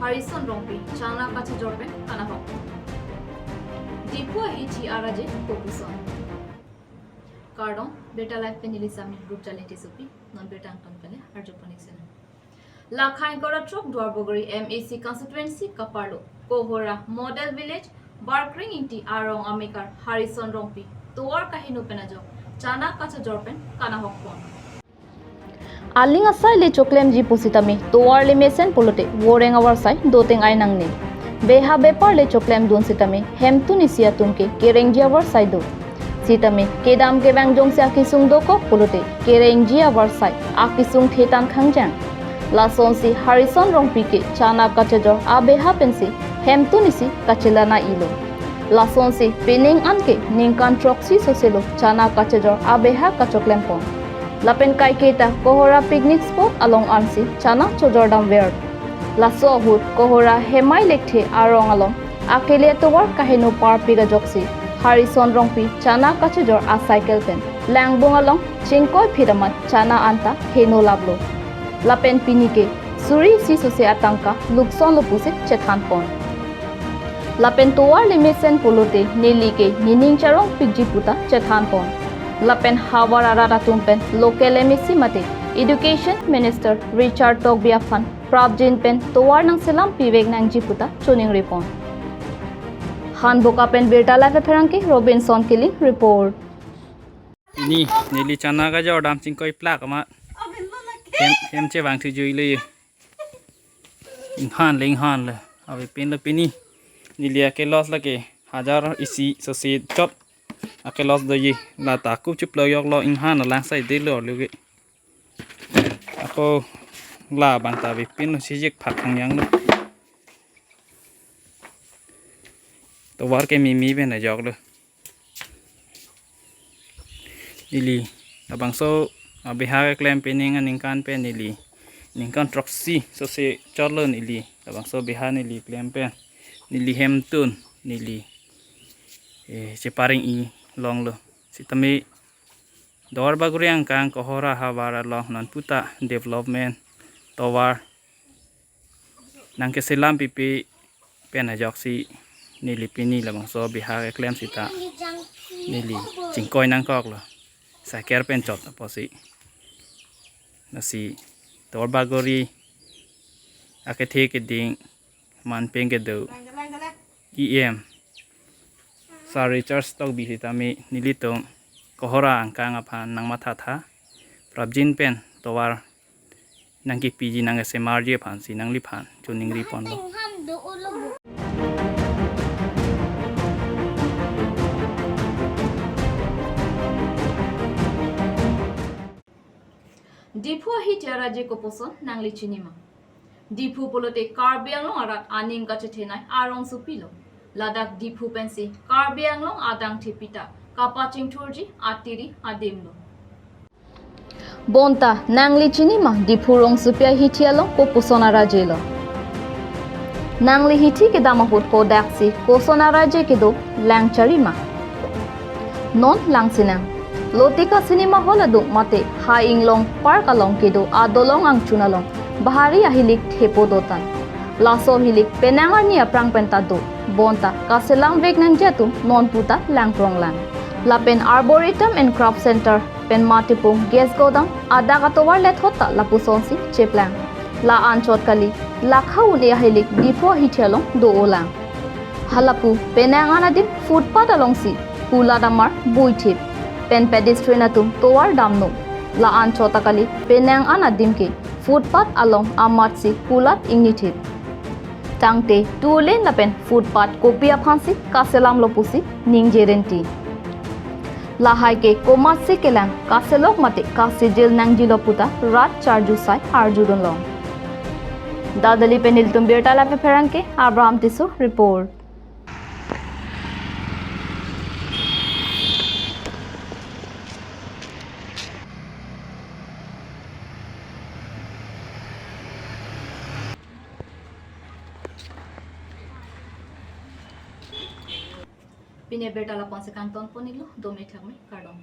Harison Rongpi Chana kachojor kana hok. Dipo iti araje kopuson. Kardon beta life penili sami group talenti supi non beta angton pele Ajok connection. Lapen Tovar le Duarbagori MAC Constituency kaparlo Kohora Model Village Barkring Ingti arong amekar Harison Rongpi Tovar kaheno penajok Chana kachojor kana hok pon. Aling aCycle kachoklem ji pusitami Tovar le Mesen polote woreng awar sai doteng ai nangne beha bepar le kachoklem don sitami hemtu nisia tumke kereng ji awar sai do sitami kedam ke bang jong sia kisung doko polote kereng ji awar sai akisung thetan khangjang la sonsi Harison Rongpi ke Chana kachojor abeha pensi hemtu nisi kachelana ilo la sonsi pening anke Ningkan troxi soselo Chana kachojor abeha kachoklem pon Lapen kaike ta Kohora Pinic Sports along ansi Chana chojor dam wear la sohut Kohora Hemai Lekthe arong alom akele Tovar kaheno par piga joksi Harison Rongpi Chana kachojor aCycle pen langbung along chengkoi phidamat Chana anta heno lablo Lapen pini ke Suri si sose atangka lukson lopuse chethan pon Lapen Tovar le Mesen polote neli ke nining charong pigji puta chethan pon Lapen Hawara tumpen local emisi mate Education Minister Richard Tokbi afan Prabjin pen Tovar nang selam pivek nang jiputa chuning repon Han boka pen beta life ferangke Robinson killing report Ini nili Chana ka jo dam chengkoi plak amat hem che bang thu jui le ing han le abe pin le pini nili ke los la ke hajar isi sose chot ake los do yi la ta ku chup lo yok lo ing han la sai de lo ge ako la bang ta be pin no si jek phat khang yang no to war ke mi ben na jok lo nili abang so abeha klem pening ningkan pen nili ningkan troxi sose chorlo nili abang so beha nili klem pen nili hemtun nili cheparing i long lo sitami Duarbagori angkang Kohora hawara long non puta development Tovar nang ke selam pipi pen Ajok si nili pini labang so beha klem sita nili chengkoi nang kok lo saker pen chot aposi nasi Duarbagori akethe ke ding man peng ke do Sir Richard Tokbi hitami nilitong Kohora angkang aphan nang mathatha Prabjin pen Tovar nang ki piji nang SMRJ phan si nang li phan chuning ri pon lo Dipo hiti araje koposon nangli chinima. Dipo polote karbianglong arat aning kachethenai arong supilo. Ladak dipo pensi karbianglong adang thipita kapaching thurji atiri adimlo. Bonta nangli chinima dipo rong supia hitialo koposon araje lo nangli hiti ke damahut ko daksi koson araje ke do langcharima non langsinang Lotika cinema hall adu mate ha inglong park along kedo adolong ang chunalong bahari ahilik thepo dotan laso hilik penangar ni aprang pentado bonta kaselang vek nang jatu non puta langprong lang Lapen Arboretum and Crop Center pen matipung gas godam ada ka Tovar le thota lapusonsi cheplang la anchot kali lakhaun e ahilik dipo hithelong do olang halapu penangana dim footpath along si pula damar buithip pen pedestrian atum Tovar damno la anchota kali penang anadim ke footpath along amat si pulat ingnithit tangte tulen lapen footpath kopia phansi kaselam lopusi ningjeren la haike komat se kelang kaselok mate kasijil nangjilo puta rat charju sai arjudon long dadali penil tum beta la pe feranke Abraham Tiso report Pine beta la ponse kanton ponilo 2 minute में kardom